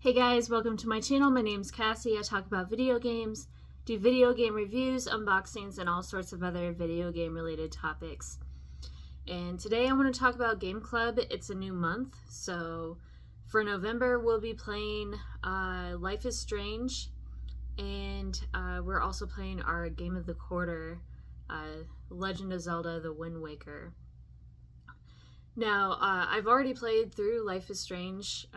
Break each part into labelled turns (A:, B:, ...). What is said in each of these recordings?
A: Hey guys, welcome to my channel. My name's Cassie. I talk about video games, do video game reviews, unboxings, and all sorts of other video game related topics. And today I want to talk about Game Club. It's a new month, so for November we'll be playing Life is Strange, and we're also playing our Game of the Quarter, Legend of Zelda: The Wind Waker. Now, I've already played through Life is Strange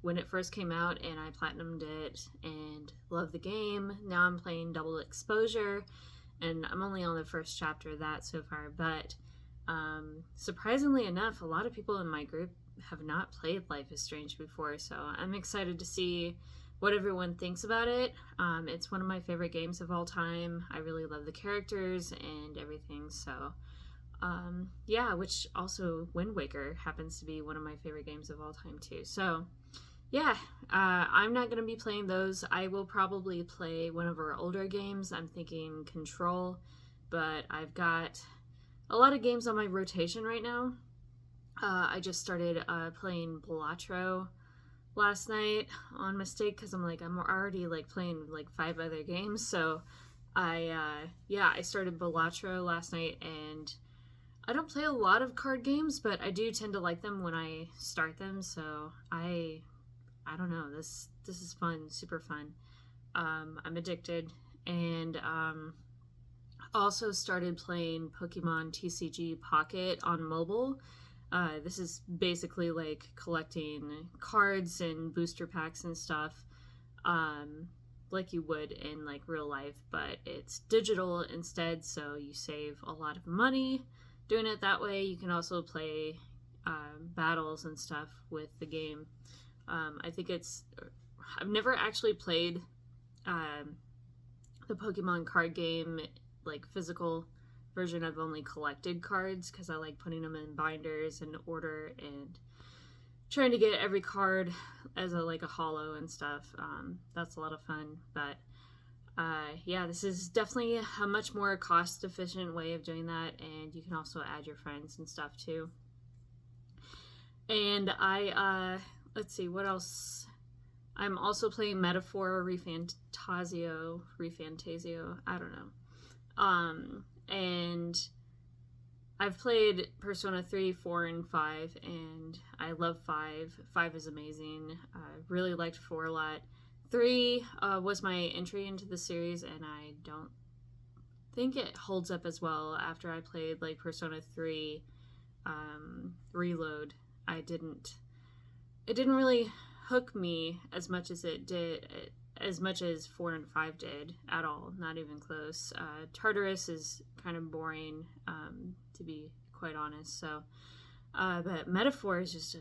A: when it first came out, and I platinumed it and loved the game. Now I'm playing Double Exposure, and I'm only on the first chapter of that so far, but surprisingly enough, a lot of people in my group have not played Life is Strange before, so I'm excited to see what everyone thinks about it. It's one of my favorite games of all time. I really love the characters and everything, so yeah, which also Wind Waker happens to be one of my favorite games of all time too. So yeah, I'm not going to be playing those. I will probably play one of our older games. I'm thinking Control, but I've got a lot of games on my rotation right now. I just started playing Balatro last night on mistake because I'm already playing 5 other games. So I started Balatro last night, and I don't play a lot of card games, but I do tend to like them when I start them. So I don't know, this is fun, super fun. I'm addicted, and also started playing Pokemon TCG Pocket on mobile. This is basically like collecting cards and booster packs and stuff, like you would in real life, but it's digital instead, so you save a lot of money doing it that way. You can also play battles and stuff with the game. I've never actually played the Pokemon card game, physical version. I've only collected cards because I like putting them in binders in order and trying to get every card as a holo and stuff. That's a lot of fun, but yeah, this is definitely a much more cost efficient way of doing that, and you can also add your friends and stuff too. And let's see, what else? I'm also playing Metaphor Refantasio, I don't know. And I've played Persona 3, 4, and 5, and I love 5. 5 is amazing. I really liked 4 a lot. 3 was my entry into the series, and I don't think it holds up as well after I played Persona 3 Reload. It didn't really hook me as much as as much as 4 and 5 did at all, not even close. Tartarus is kind of boring, to be quite honest, so but Metaphor is just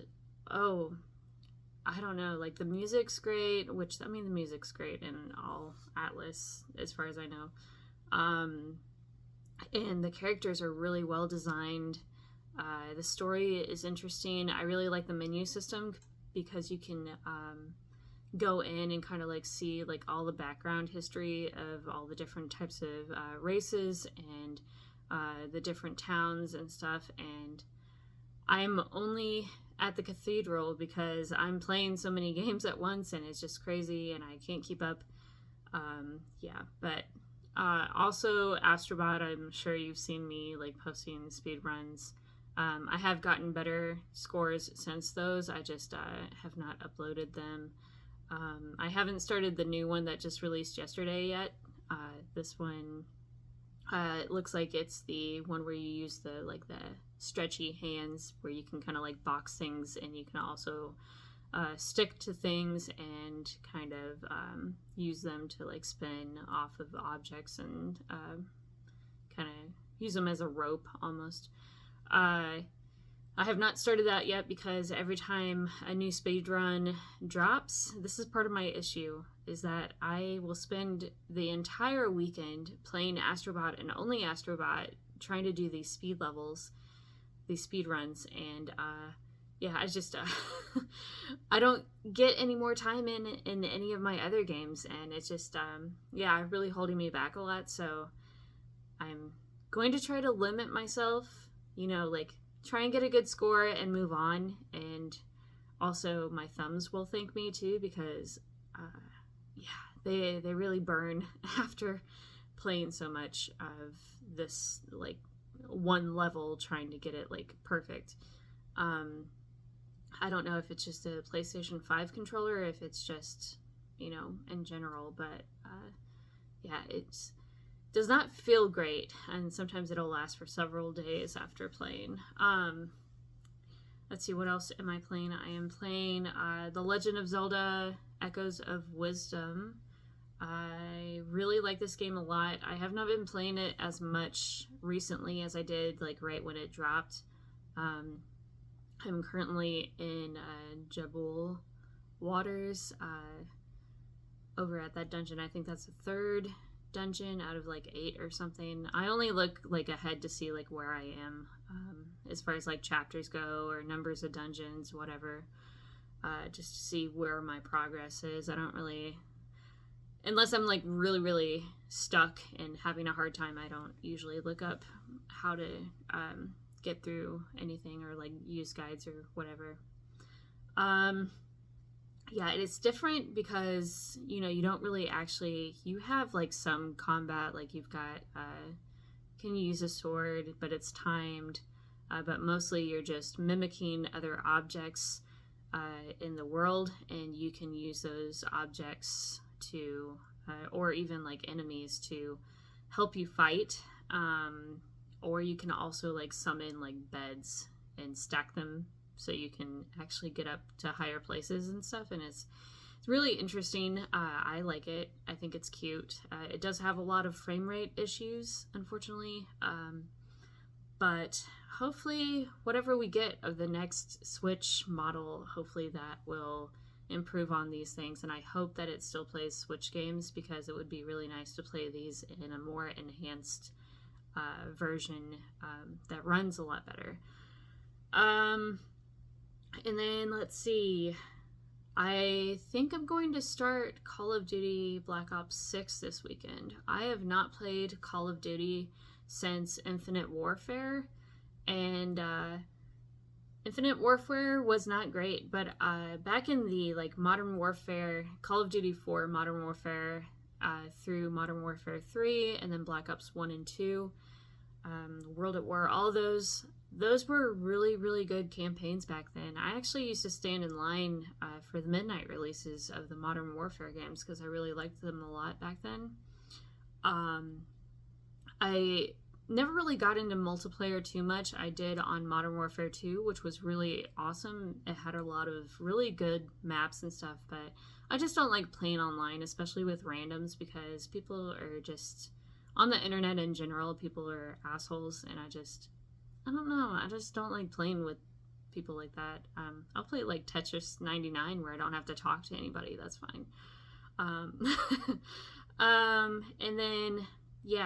A: I don't know, the music's great, the music's great in all Atlas as far as I know, and the characters are really well designed. The story is interesting. I really like the menu system because you can go in and kind of see all the background history of all the different types of races and the different towns and stuff. And I'm only at the cathedral because I'm playing so many games at once, and it's just crazy and I can't keep up. Yeah, but also Astrobot, I'm sure you've seen me posting speed runs. I have gotten better scores since those. I just have not uploaded them. I haven't started the new one that just released yesterday yet. This one, it looks like it's the one where you use the stretchy hands, where you can kind of box things, and you can also stick to things and kind of use them to spin off of objects and kind of use them as a rope almost. I have not started that yet because every time a new speedrun drops, this is part of my issue, is that I will spend the entire weekend playing Astrobot and only Astrobot, trying to do these speed levels, these speed runs, and yeah, I just I don't get any more time in any of my other games, and it's just yeah, really holding me back a lot. So I'm going to try to limit myself, try and get a good score and move on, and Also, my thumbs will thank me too, because they really burn after playing so much of this like one level, trying to get it like perfect. I don't know if it's just a PlayStation 5 controller, or if it's just, in general, but it does not feel great, and sometimes it'll last for several days after playing. Let's see, what else am I playing? I am playing The Legend of Zelda Echoes of Wisdom. I really like this game a lot. I have not been playing it as much recently as I did like right when it dropped. I'm currently in Jabul Waters, over at that dungeon. I think that's the third dungeon out of like 8 or something. I only look like ahead to see like where I am, as far as like chapters go or numbers of dungeons, whatever, just to see where my progress is. I don't really, unless I'm like really, really stuck and having a hard time, I don't usually look up how to get through anything or like use guides or whatever. It's different because you don't really actually, you have like some combat, like you've got can you use a sword, but it's timed, but mostly you're just mimicking other objects in the world, and you can use those objects to or even like enemies to help you fight, or you can also like summon like beds and stack them so you can actually get up to higher places and stuff, and it's really interesting. I like it. I think it's cute. It does have a lot of frame rate issues, unfortunately, but hopefully whatever we get of the next Switch model, hopefully that will improve on these things, and I hope that it still plays Switch games, because it would be really nice to play these in a more enhanced version that runs a lot better. And then let's see, I think I'm going to start Call of Duty Black Ops 6 this weekend. I have not played Call of Duty since Infinite Warfare, and Infinite Warfare was not great, but back in the like Modern Warfare, Call of Duty 4, Modern Warfare, through Modern Warfare 3, and then Black Ops 1 and 2, World at War, all those were really, really good campaigns back then. I actually used to stand in line for the midnight releases of the Modern Warfare games, because I really liked them a lot back then. I never really got into multiplayer too much. I did on Modern Warfare 2, which was really awesome. It had a lot of really good maps and stuff, but I just don't like playing online, especially with randoms, because people are just, on the internet in general, people are assholes, and I don't know. I just don't like playing with people like that. I'll play like Tetris 99 where I don't have to talk to anybody. That's fine. And then,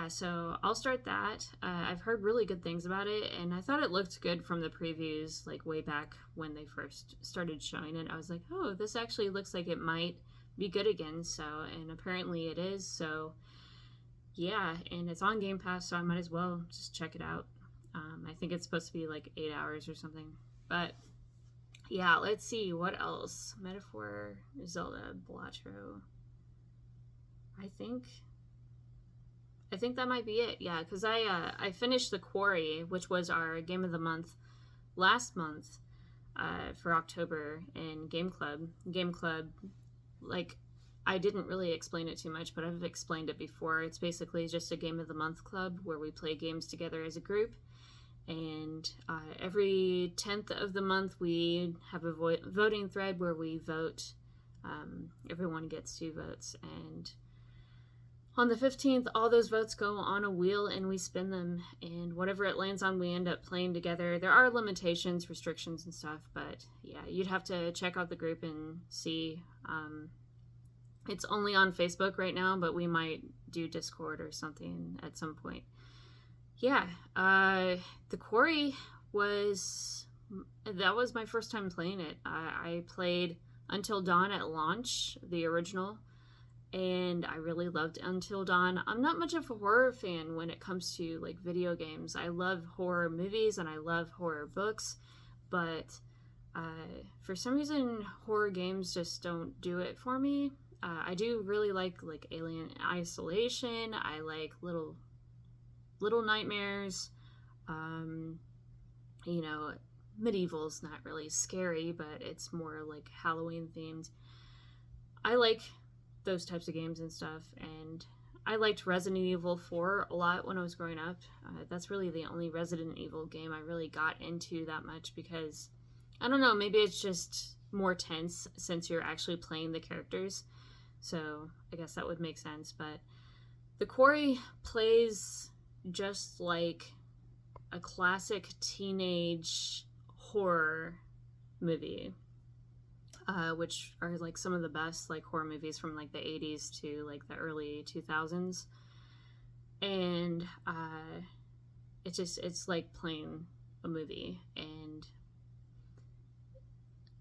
A: so I'll start that. I've heard really good things about it, and I thought it looked good from the previews, like way back when they first started showing it. I was like, oh, this actually looks like it might be good again. And apparently it is. So yeah, and it's on Game Pass, so I might as well just check it out. I think it's supposed to be like 8 hours or something. But yeah, let's see. What else? Metaphor, Zelda, Blatro. I think that might be it. Yeah, because I finished the Quarry, which was our game of the month last month, for October in Game Club. Game Club, like, I didn't really explain it too much, but I've explained it before. It's basically just a game of the month club where we play games together as a group. And every 10th of the month, we have a voting thread where we vote. Everyone gets 2 votes. And on the 15th, all those votes go on a wheel and we spin them. And whatever it lands on, we end up playing together. There are limitations, restrictions, and stuff. But yeah, you'd have to check out the group and see. It's only on Facebook right now, but we might do Discord or something at some point. Yeah, the Quarry was my first time playing it. I played Until Dawn at launch, the original, and I really loved Until Dawn. I'm not much of a horror fan when it comes to like video games. I love horror movies and I love horror books, but For some reason, horror games just don't do it for me. I do really like Alien Isolation. I like Little Nightmares. You know, medieval's not really scary, but it's more like Halloween themed. I like those types of games and stuff, and I liked Resident Evil 4 a lot when I was growing up. That's really the only Resident Evil game I really got into that much because, I don't know, maybe it's just more tense since you're actually playing the characters. So I guess that would make sense. But the Quarry plays just like a classic teenage horror movie, which are like some of the best like horror movies from like the 80s to like the early 2000s. And it's like playing a movie. And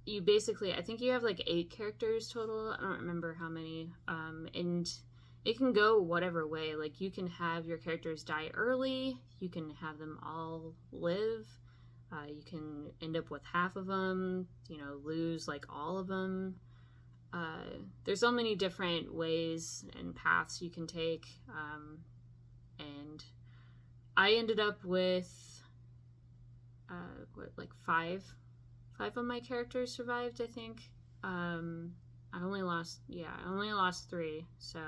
A: you basically, I think you have like 8 characters total. I don't remember how many. And it can go whatever way. Like, you can have your characters die early. You can have them all live. You can end up with half of them, you know, lose like all of them. There's so many different ways and paths you can take. And I ended up with, five of my characters survived, I think. I only lost 3, so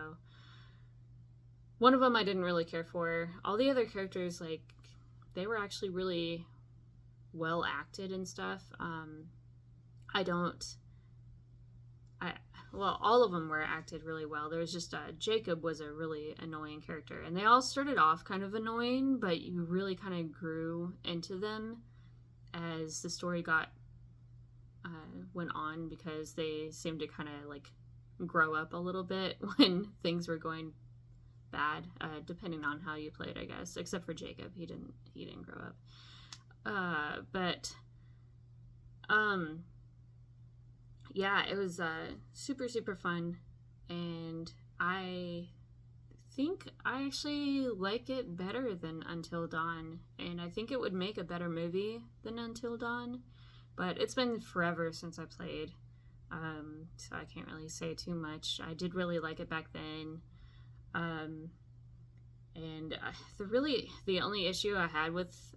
A: one of them I didn't really care for. All the other characters, like, they were actually really well acted and stuff. All of them were acted really well. There was just Jacob was a really annoying character, and they all started off kind of annoying, but you really kind of grew into them as the story went on, because they seemed to kind of like grow up a little bit when things were going bad, depending on how you played, I guess. Except for Jacob, he didn't grow up. Yeah, it was super, super fun, and I think I actually like it better than Until Dawn, and I think it would make a better movie than Until Dawn, but it's been forever since I played, so I can't really say too much. I did really like it back then, and the only issue I had with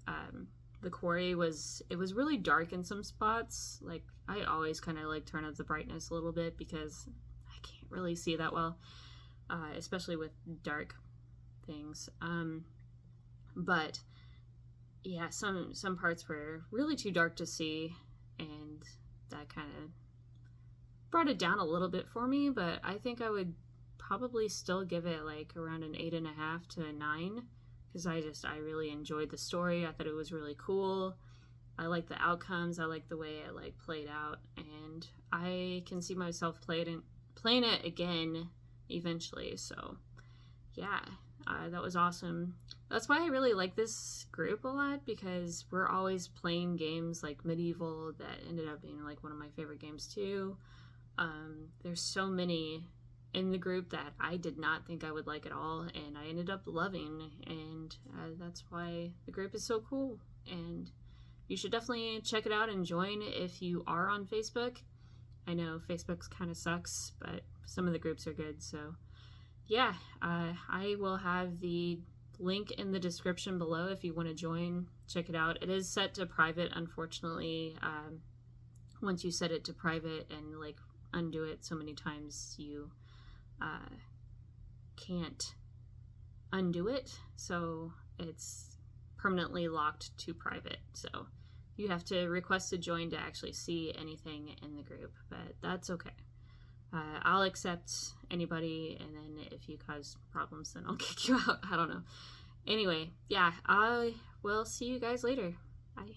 A: the Quarry was it was really dark in some spots. Like, I always kind of like turn up the brightness a little bit because I can't really see that well, especially with dark things. But yeah, some parts were really too dark to see, and that kind of brought it down a little bit for me. But I think I would probably still give it like around an 8.5 to a 9. Because I really enjoyed the story. I thought it was really cool. I liked the outcomes. I liked the way it like played out, and I can see myself playing it again eventually. So yeah, that was awesome. That's why I really like this group a lot, because we're always playing games like Medieval that ended up being like one of my favorite games too. There's so many in the group that I did not think I would like at all, and I ended up loving, and that's why the group is so cool. And you should definitely check it out and join if you are on Facebook. I know Facebook kind of sucks, but some of the groups are good. So yeah, I will have the link in the description below if you want to join. Check it out. It is set to private, unfortunately. Once you set it to private and like undo it so many times, you can't undo it, so it's permanently locked to private. So you have to request to join to actually see anything in the group, but that's okay. I'll accept anybody, and then if you cause problems, then I'll kick you out. I don't know. Anyway, yeah, I will see you guys later. Bye.